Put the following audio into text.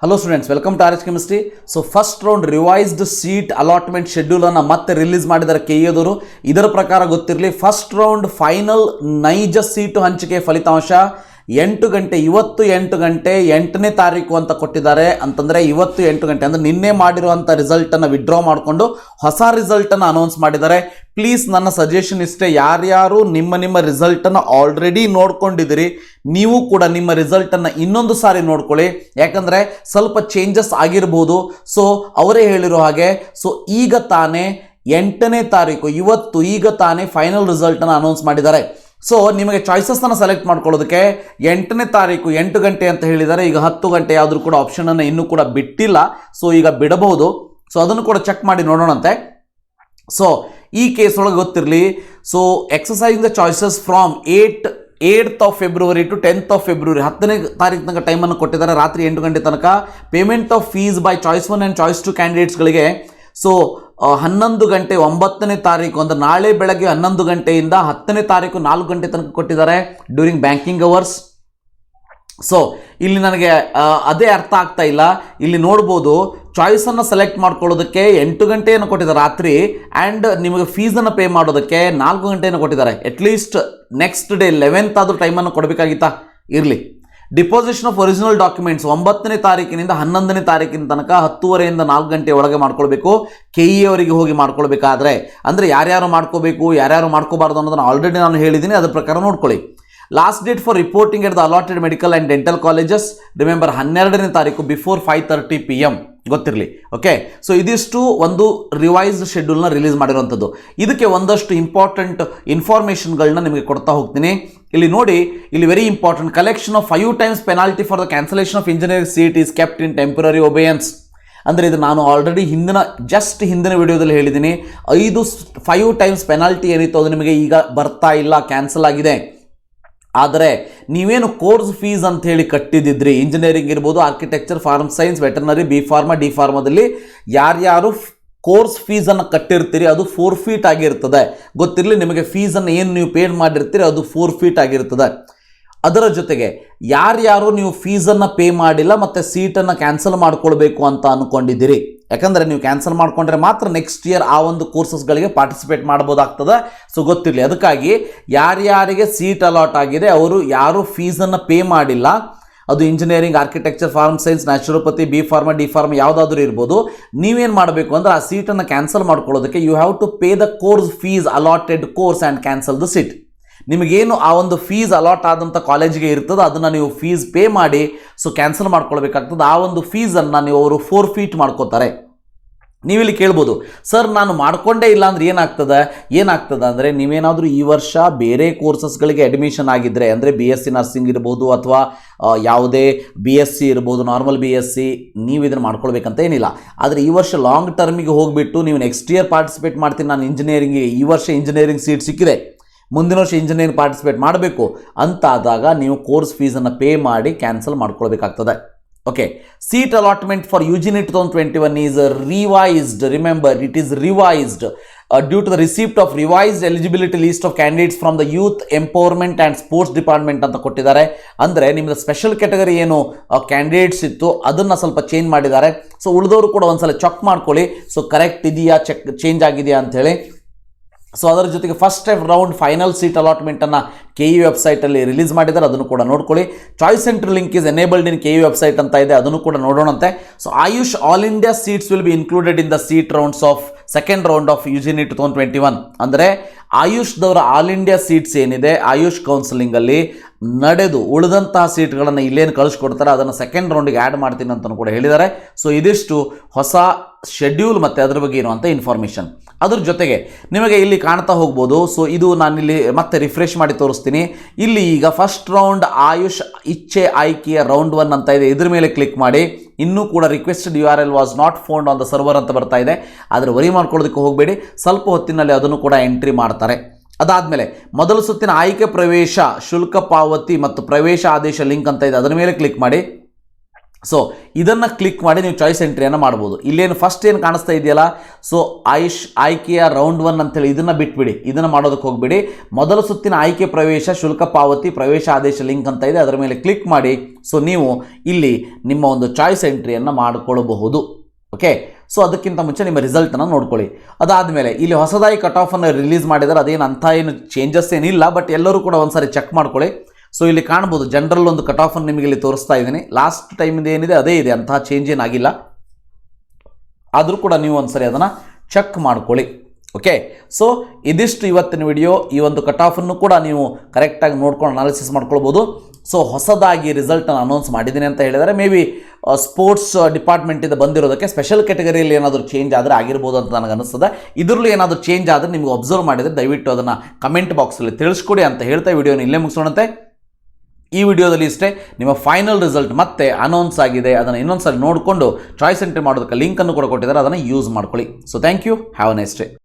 Hello students, welcome to RHchemistry. So first round revised seat allotment schedule ಅನ್ನು ಮತ್ತೆ release ಮಾಡಿದ್ದಾರೆ ಕೆಇಎದವರು. ಇದರ ಪ್ರಕಾರ ಗೊತ್ತಿರಲಿ ಫಸ್ಟ್ ರೌಂಡ್ ಫೈನಲ್ ನೈಜ ಸೀಟು ಹಂಚಿಕೆ ಫಲಿತಾಂಶ 8 ಗಂಟೆ ಇವತ್ತು 8 ಗಂಟೆ 8ನೇ ತಾರೀಕು ಅಂತ ಕೊಟ್ಟಿದ್ದಾರೆ. ಅಂತಂದರೆ ಇವತ್ತು 8 ಗಂಟೆ ಅಂದರೆ ನಿನ್ನೆ ಮಾಡಿರುವಂಥ ರಿಸಲ್ಟನ್ನು ವಿಡ್ರಾ ಮಾಡಿಕೊಂಡು ಹೊಸ ರಿಸಲ್ಟನ್ನು ಅನೌನ್ಸ್ ಮಾಡಿದ್ದಾರೆ. ಪ್ಲೀಸ್ ನನ್ನ ಸಜೆಷನ್ ಇಷ್ಟೇ, ಯಾರ್ಯಾರು ನಿಮ್ಮ ರಿಸಲ್ಟನ್ನು ಆಲ್ರೆಡಿ ನೋಡ್ಕೊಂಡಿದ್ದೀರಿ ನೀವು ಕೂಡ ನಿಮ್ಮ ರಿಸಲ್ಟನ್ನು ಇನ್ನೊಂದು ಸಾರಿ ನೋಡ್ಕೊಳ್ಳಿ, ಯಾಕಂದರೆ ಸ್ವಲ್ಪ ಚೇಂಜಸ್ ಆಗಿರ್ಬೋದು. ಸೊ ಅವರೇ ಹೇಳಿರೋ ಹಾಗೆ ಸೊ ಈಗ ತಾನೇ 8ನೇ ತಾರೀಕು ಇವತ್ತು ಈಗ ತಾನೇ ಫೈನಲ್ ರಿಸಲ್ಟನ್ನು ಅನೌನ್ಸ್ ಮಾಡಿದ್ದಾರೆ. ಸೊ ನಿಮಗೆ ಚಾಯ್ಸಸ್ನ ಸೆಲೆಕ್ಟ್ ಮಾಡ್ಕೊಳ್ಳೋದಕ್ಕೆ 8ನೇ ತಾರೀಕು 8 ಗಂಟೆ ಅಂತ ಹೇಳಿದ್ದಾರೆ. ಈಗ 10 ಗಂಟೆ ಆದರೂ ಕೂಡ ಆಪ್ಷನನ್ನು ಇನ್ನೂ ಕೂಡ ಬಿಟ್ಟಿಲ್ಲ, ಸೊ ಈಗ ಬಿಡಬಹುದು. ಸೊ ಅದನ್ನು ಕೂಡ ಚೆಕ್ ಮಾಡಿ ನೋಡೋಣಂತೆ. ಸೊ ಈ ಕೇಸ್ ಒಳಗೆ ಗೊತ್ತಿರಲಿ, so exercise the choices from 8th of February to 10th of February 10ನೇ ತಾರೀಕು ತನಕ ಟೈಮನ್ನು ಕೊಟ್ಟಿದ್ದಾರೆ, ರಾತ್ರಿ 8 ಗಂಟೆ ತನಕ. Payment of fees by choice 1 and choice 2 ಕ್ಯಾಂಡಿಡೇಟ್ಸ್ಗಳಿಗೆ ಸೊ 11 ಗಂಟೆ 9ನೇ ತಾರೀಕು ಅಂದರೆ ನಾಳೆ ಬೆಳಗ್ಗೆ 11 ಗಂಟೆಯಿಂದ 10ನೇ ತಾರೀಕು 4 ಗಂಟೆ ತನಕ ಕೊಟ್ಟಿದ್ದಾರೆ ಡ್ಯೂರಿಂಗ್ ಬ್ಯಾಂಕಿಂಗ್ ಅವರ್ಸ್. ಸೊ ಇಲ್ಲಿ ನನಗೆ ಅದೇ ಅರ್ಥ ಆಗ್ತಾ ಇಲ್ಲ. ಇಲ್ಲಿ ನೋಡ್ಬೋದು ಚಾಯ್ಸನ್ನು ಸೆಲೆಕ್ಟ್ ಮಾಡ್ಕೊಳ್ಳೋದಕ್ಕೆ 8 ಗಂಟೆಯನ್ನು ಕೊಟ್ಟಿದ್ದಾರೆ ರಾತ್ರಿ, ಆ್ಯಂಡ್ ನಿಮಗೆ ಫೀಸನ್ನು ಪೇ ಮಾಡೋದಕ್ಕೆ 4 ಗಂಟೆಯನ್ನು ಕೊಟ್ಟಿದ್ದಾರೆ. ಅಟ್ಲೀಸ್ಟ್ ನೆಕ್ಸ್ಟ್ ಡೇ 11th ಆದರೂ ಟೈಮನ್ನು ಕೊಡಬೇಕಾಗಿತ್ತಾ? ಇರಲಿ. ಡಿಪೋಸಿಷನ್ ಆಫ್ ಒರಿಜಿನಲ್ ಡಾಕ್ಯುಮೆಂಟ್ಸ್ 9ನೇ ತಾರೀಕಿನಿಂದ 11ನೇ ತಾರೀಕಿನ ತನಕ 10:30ಯಿಂದ 4 ಗಂಟೆ ಒಳಗೆ ಮಾಡ್ಕೊಳ್ಬೇಕು. ಕೆಇಎ ಅವರಿಗೆ ಹೋಗಿ ಮಾಡ್ಕೊಳ್ಬೇಕಾದ್ರೆ ಅಂದರೆ ಯಾರ್ಯಾರು ಮಾಡ್ಕೋಬೇಕು ಯಾರ್ಯಾರು ಮಾಡ್ಕೋಬಾರ್ದು ಅನ್ನೋದನ್ನು ಆಲ್ರೆಡಿ ನಾನು ಹೇಳಿದ್ದೀನಿ, ಅದ್ರ ಪ್ರಕಾರ ನೋಡ್ಕೊಳ್ಳಿ. Last date for reporting at the allotted medical and dental colleges remember 12ನೇ ತಾರೀಕು ಬಿಫೋರ್ 5:30 PM ಗೊತ್ತಿರಲಿ. ಓಕೆ, ಸೊ ಇದಿಷ್ಟು ಒಂದು ರಿವೈಸ್ಡ್ ಶೆಡ್ಯೂಲ್ನ ರಿಲೀಸ್ ಮಾಡಿರುವಂಥದ್ದು. ಇದಕ್ಕೆ ಒಂದಷ್ಟು ಇಂಪಾರ್ಟೆಂಟ್ ಇನ್ಫಾರ್ಮೇಷನ್ಗಳನ್ನ ನಿಮಗೆ ಕೊಡ್ತಾ ಹೋಗ್ತೀನಿ. ಇಲ್ಲಿ ನೋಡಿ, ಇಲ್ಲಿ very important, collection of 5 times penalty for the cancellation of engineering seat is kept in temporary obeyance. ಅಂದರೆ ಇದು ನಾನು ಆಲ್ರೆಡಿ ಹಿಂದಿನ ವಿಡಿಯೋದಲ್ಲಿ ಹೇಳಿದ್ದೀನಿ. 5 times ಪೆನಾಲ್ಟಿ ಏನಿತ್ತು ಅದು ನಿಮಗೆ ಈಗ ಬರ್ತಾ ಇಲ್ಲ, ಕ್ಯಾನ್ಸಲ್ ಆಗಿದೆ. ಆದರೆ ನೀವೇನು ಕೋರ್ಸ್ ಫೀಸ್ ಅಂತ ಹೇಳಿ ಕಟ್ಟಿದ್ದಿದ್ರಿ, ಇಂಜಿನಿಯರಿಂಗ್ ಇರ್ಬೋದು, architecture, farm science, veterinary, B pharma, D ಫಾರ್ಮಾದಲ್ಲಿ ಯಾರ್ಯಾರು ಕೋರ್ಸ್ ಫೀಸನ್ನು ಕಟ್ಟಿರ್ತೀರಿ ಅದು 4 feet ಆಗಿರ್ತದೆ. ಗೊತ್ತಿರಲಿ, ನಿಮಗೆ ಫೀಸನ್ನು ಏನು ನೀವು ಪೇ ಮಾಡಿರ್ತೀರಿ ಅದು 4 feet ಆಗಿರ್ತದೆ. ಅದರ ಜೊತೆಗೆ ಯಾರ್ಯಾರು ನೀವು ಫೀಸನ್ನು ಪೇ ಮಾಡಿಲ್ಲ ಮತ್ತು ಸೀಟನ್ನು ಕ್ಯಾನ್ಸಲ್ ಮಾಡ್ಕೊಳ್ಬೇಕು ಅಂತ ಅಂದ್ಕೊಂಡಿದ್ದೀರಿ, ಯಾಕಂದರೆ ನೀವು ಕ್ಯಾನ್ಸಲ್ ಮಾಡಿಕೊಂಡ್ರೆ ಮಾತ್ರ ನೆಕ್ಸ್ಟ್ ಇಯರ್ ಆ ಒಂದು ಕೋರ್ಸಸ್ಗಳಿಗೆ ಪಾರ್ಟಿಸಿಪೇಟ್ ಮಾಡ್ಬೋದಾಗ್ತದೆ. ಸೊ ಗೊತ್ತಿರಲಿ, ಅದಕ್ಕಾಗಿ ಯಾರ್ಯಾರಿಗೆ ಸೀಟ್ ಅಲಾಟ್ ಆಗಿದೆ ಅವರು ಯಾರು ಫೀಸನ್ನು ಪೇ ಮಾಡಿಲ್ಲ, ಅದು engineering, architecture, farm science, naturopathy, B pharma, D pharma ಯಾವುದಾದ್ರೂ ಇರ್ಬೋದು, ನೀವೇನು ಮಾಡಬೇಕು ಅಂದರೆ ಆ ಸೀಟನ್ನು ಕ್ಯಾನ್ಸಲ್ ಮಾಡ್ಕೊಳ್ಳೋದಕ್ಕೆ you have to pay the course fees allotted course and cancel the seat. ನಿಮಗೇನು ಆ ಒಂದು ಫೀಸ್ ಅಲಾಟ್ ಆದಂಥ ಕಾಲೇಜಿಗೆ ಇರ್ತದೆ ಅದನ್ನು ನೀವು ಫೀಸ್ ಪೇ ಮಾಡಿ ಸೊ ಕ್ಯಾನ್ಸಲ್ ಮಾಡ್ಕೊಳ್ಬೇಕಾಗ್ತದೆ. ಆ ಒಂದು ಫೀಸನ್ನು ನೀವು ಅವರು 4 feet ಮಾಡ್ಕೋತಾರೆ. ನೀವಿಲ್ಲಿ ಕೇಳ್ಬೋದು, ಸರ್ ನಾನು ಮಾಡಿಕೊಂಡೇ ಇಲ್ಲ ಅಂದರೆ ಏನಾಗ್ತದೆ ಅಂದರೆ ನೀವೇನಾದರೂ ಈ ವರ್ಷ ಬೇರೆ ಕೋರ್ಸಸ್ಗಳಿಗೆ ಅಡ್ಮಿಷನ್ ಆಗಿದ್ದರೆ, ಅಂದರೆ BSc ನರ್ಸಿಂಗ್ ಇರ್ಬೋದು ಅಥವಾ ಯಾವುದೇ BSc ಇರ್ಬೋದು, ನಾರ್ಮಲ್ BSc, ನೀವು ಇದನ್ನು ಮಾಡ್ಕೊಳ್ಬೇಕಂತ ಏನಿಲ್ಲ. ಆದರೆ ಈ ವರ್ಷ ಲಾಂಗ್ ಟರ್ಮಿಗೆ ಹೋಗಿಬಿಟ್ಟು ನೀವು ನೆಕ್ಸ್ಟ್ ಇಯರ್ ಪಾರ್ಟಿಸಿಪೇಟ್ ಮಾಡ್ತೀನಿ, ನಾನು ಇಂಜಿನಿಯರಿಂಗಿಗೆ ಈ ವರ್ಷ ಇಂಜಿನಿಯರಿಂಗ್ ಸೀಟ್ ಸಿಕ್ಕಿದೆ, ಮುಂದಿನ ವರ್ಷ ಇಂಜಿನಿಯರಿಂಗ್ ಪಾರ್ಟಿಸಿಪೇಟ್ ಮಾಡಬೇಕು ಅಂತ ಆದಾಗ ನೀವು ಕೋರ್ಸ್ ಫೀಸನ್ನು ಪೇ ಮಾಡಿ ಕ್ಯಾನ್ಸಲ್ ಮಾಡ್ಕೊಳ್ಬೇಕಾಗ್ತದೆ. Okay, seat allotment for UG NEET 2021 is revised. Remember, it is revised due to the receipt of revised eligibility list of candidates from the youth empowerment and sports department ಅಂತ ಕೊಟ್ಟಿದ್ದಾರೆ. ಅಂದರೆ ನಿಮ್ಮದು special category ಏನು candidates ಇತ್ತು ಅದನ್ನು ಸ್ವಲ್ಪ change ಮಾಡಿದ್ದಾರೆ. So ಉಳಿದವರು ಕೂಡ ಒಂದ್ಸಲ ಚೆಕ್ ಮಾಡ್ಕೊಳ್ಳಿ, ಸೊ ಕರೆಕ್ಟ್ ಇದೆಯಾ, ಚೇಂಜ್ ಆಗಿದೆಯಾ ಅಂಥೇಳಿ. ಸೊ ಅದರ ಜೊತೆಗೆ ಫಸ್ಟ್ ರೌಂಡ್ ಫೈನಲ್ ಸೀಟ್ ಅಲಾಟ್ಮೆಂಟನ್ನು KU ವೆಬ್ಸೈಟಲ್ಲಿ ರಿಲೀಸ್ ಮಾಡಿದ್ದಾರೆ, ಅದನ್ನು ಕೂಡ ನೋಡ್ಕೊಳ್ಳಿ. Choice center link is enabled in KU website ಅಂತ ಇದೆ, ಅದನ್ನು ಕೂಡ ನೋಡೋಣಂತೆ. So AYUSH all India seats will be included in the seat rounds of second round of UG NEET 2021. ಅಂದರೆ ಆಯುಷ್ದವರ ಆಲ್ ಇಂಡಿಯಾ ಸೀಟ್ಸ್ ಏನಿದೆ ಆಯುಷ್ ಕೌನ್ಸಿಲಿಂಗಲ್ಲಿ ನಡೆದು ಉಳಿದಂತಹ ಸೀಟ್ಗಳನ್ನು ಇಲ್ಲೇನು ಕಳಿಸ್ಕೊಡ್ತಾರೆ ಅದನ್ನು ಸೆಕೆಂಡ್ ರೌಂಡಿಗೆ ಆ್ಯಡ್ ಮಾಡ್ತೀನಿ ಅಂತಲೂ ಕೂಡ ಹೇಳಿದ್ದಾರೆ. ಸೊ ಇದಿಷ್ಟು ಹೊಸ ಶೆಡ್ಯೂಲ್ ಮತ್ತು ಅದ್ರ ಬಗ್ಗೆ ಇರುವಂಥ ಇನ್ಫಾರ್ಮೇಷನ್. ಅದ್ರ ಜೊತೆಗೆ ನಿಮಗೆ ಇಲ್ಲಿ ಕಾಣ್ತಾ ಹೋಗ್ಬೋದು. ಸೊ ಇದು ನಾನಿಲ್ಲಿ ಮತ್ತೆ ರಿಫ್ರೆಶ್ ಮಾಡಿ ತೋರಿಸ್ತೀನಿ. ಇಲ್ಲಿ ಈಗ ಫಸ್ಟ್ ರೌಂಡ್ ಆಯುಷ್ ಇಚ್ಛೆ ಆಯ್ಕೆಯ ರೌಂಡ್ 1 ಅಂತ ಇದೆ, ಇದ್ರ ಮೇಲೆ ಕ್ಲಿಕ್ ಮಾಡಿ. ಇನ್ನೂ ಕೂಡ requested URL was not found on the server ಅಂತ ಬರ್ತಾ ಇದೆ, ಆದರೆ ವರಿ ಮಾಡ್ಕೊಳ್ಳೋದಕ್ಕೆ ಹೋಗಬೇಡಿ, ಸ್ವಲ್ಪ ಹೊತ್ತಿನಲ್ಲಿ ಅದನ್ನು ಕೂಡ ಎಂಟ್ರಿ ಮಾಡ್ತಾರೆ. ಅದಾದಮೇಲೆ ಮೊದಲ ಸುತ್ತಿನ ಆಯ್ಕೆ ಪ್ರವೇಶ ಶುಲ್ಕ ಪಾವತಿ ಮತ್ತು ಪ್ರವೇಶ ಆದೇಶ ಲಿಂಕ್ ಅಂತ ಇದೆ, ಅದರ ಮೇಲೆ ಕ್ಲಿಕ್ ಮಾಡಿ. ಸೊ ಇದನ್ನು ಕ್ಲಿಕ್ ಮಾಡಿ ನೀವು ಚಾಯ್ಸ್ ಎಂಟ್ರಿಯನ್ನು ಮಾಡ್ಬೋದು. ಇಲ್ಲೇನು ಫಸ್ಟ್ ಏನು ಕಾಣಿಸ್ತಾ ಇದೆಯಲ್ಲ, ಸೊ ಆಯ್ಕೆಯ ರೌಂಡ್ 1 ಅಂತೇಳಿ ಇದನ್ನು ಬಿಟ್ಬಿಡಿ, ಇದನ್ನು ಮಾಡೋದಕ್ಕೆ ಹೋಗ್ಬಿಡಿ. ಮೊದಲ ಸುತ್ತಿನ ಆಯ್ಕೆ ಪ್ರವೇಶ ಶುಲ್ಕ ಪಾವತಿ ಪ್ರವೇಶ ಆದೇಶ ಲಿಂಕ್ ಅಂತ ಇದೆ, ಅದರ ಮೇಲೆ ಕ್ಲಿಕ್ ಮಾಡಿ. ಸೊ ನೀವು ಇಲ್ಲಿ ನಿಮ್ಮ ಒಂದು ಚಾಯ್ಸ್ ಎಂಟ್ರಿಯನ್ನು ಮಾಡಿಕೊಳ್ಳಬಹುದು. ಓಕೆ, ಸೊ ಅದಕ್ಕಿಂತ ಮುಂಚೆ ನಿಮ್ಮ ರಿಸಲ್ಟನ್ನು ನೋಡ್ಕೊಳ್ಳಿ. ಅದಾದಮೇಲೆ ಇಲ್ಲಿ ಹೊಸದಾಗಿ ಕಟ್ ಆಫನ್ನು ರಿಲೀಸ್ ಮಾಡಿದರೆ ಅದೇನು ಅಂಥ ಏನು ಚೇಂಜಸ್ ಏನಿಲ್ಲ, ಬಟ್ ಎಲ್ಲರೂ ಕೂಡ ಒಂದ್ಸರಿ ಚೆಕ್ ಮಾಡ್ಕೊಳ್ಳಿ. ಸೊ ಇಲ್ಲಿ ಕಾಣ್ಬೋದು ಜನರಲ್ ಒಂದು ಕಟ್ ಆಫನ್ನು ನಿಮಗೆ ಇಲ್ಲಿ ತೋರಿಸ್ತಾ ಇದ್ದೀನಿ. ಲಾಸ್ಟ್ ಟೈಮಿಂದ ಏನಿದೆ ಅದೇ ಇದೆ, ಅಂತಹ ಚೇಂಜ್ ಏನಾಗಿಲ್ಲ. ಆದರೂ ಕೂಡ ನೀವು ಒಂದ್ಸರಿ ಅದನ್ನು ಚೆಕ್ ಮಾಡ್ಕೊಳ್ಳಿ. ಓಕೆ, ಸೊ ಇದಿಷ್ಟು ಇವತ್ತಿನ ವಿಡಿಯೋ. ಈ ಒಂದು ಕಟ್ ಆಫನ್ನು ಕೂಡ ನೀವು ಕರೆಕ್ಟಾಗಿ ನೋಡ್ಕೊಂಡು ಅನಾಲಿಸಿಸ್ ಮಾಡ್ಕೊಳ್ಬೋದು. ಸೊ ಹೊಸದಾಗಿ ರಿಸಲ್ಟನ್ನು ಅನೌನ್ಸ್ ಮಾಡಿದ್ದೀನಿ ಅಂತ ಹೇಳಿದರೆ ಮೇ ಬಿ ಸ್ಪೋರ್ಟ್ಸ್ ಡಿಪಾರ್ಟ್ಮೆಂಟಿಂದ ಬಂದಿರೋದಕ್ಕೆ ಸ್ಪೆಷಲ್ ಕ್ಯಾಟಗರಿಯಲ್ಲಿ ಏನಾದರೂ ಚೇಂಜ್ ಆದರೆ ಆಗಿರ್ಬೋದು ಅಂತ ನನಗೆ ಅನಿಸ್ತದೆ. ಇದರಲ್ಲೂ ಏನಾದರೂ ಚೇಂಜ್ ಆದರೆ ನಿಮಗೆ ಅಬ್ಸರ್ವ್ ಮಾಡಿದರೆ ದಯವಿಟ್ಟು ಅದನ್ನು ಕಮೆಂಟ್ ಬಾಕ್ಸಲ್ಲಿ ತಿಳಿಸ್ಕೊಡಿ ಅಂತ ಹೇಳ್ತಾ ವಿಡಿಯೋನ ಇಲ್ಲೇ ಮುಗಿಸೋಣಂತೆ. ಈ ವಿಡಿಯೋದಲ್ಲಿ ಇಷ್ಟೇ. ನಿಮ್ಮ ಫೈನಲ್ ರಿಸಲ್ಟ್ ಮತ್ತೆ ಅನೌನ್ಸ್ ಆಗಿದೆ, ಅದನ್ನು ಇನ್ನೊಂದ್ಸಲ ನೋಡಿಕೊಂಡು ಚಾಯ್ಸ್ ಎಂಟ್ರಿ ಮಾಡೋದಕ್ಕೆ ಲಿಂಕನ್ನು ಕೂಡ ಕೊಟ್ಟಿದ್ದಾರೆ, ಅದನ್ನು ಯೂಸ್ ಮಾಡ್ಕೊಳ್ಳಿ. So thank you, have a nice day.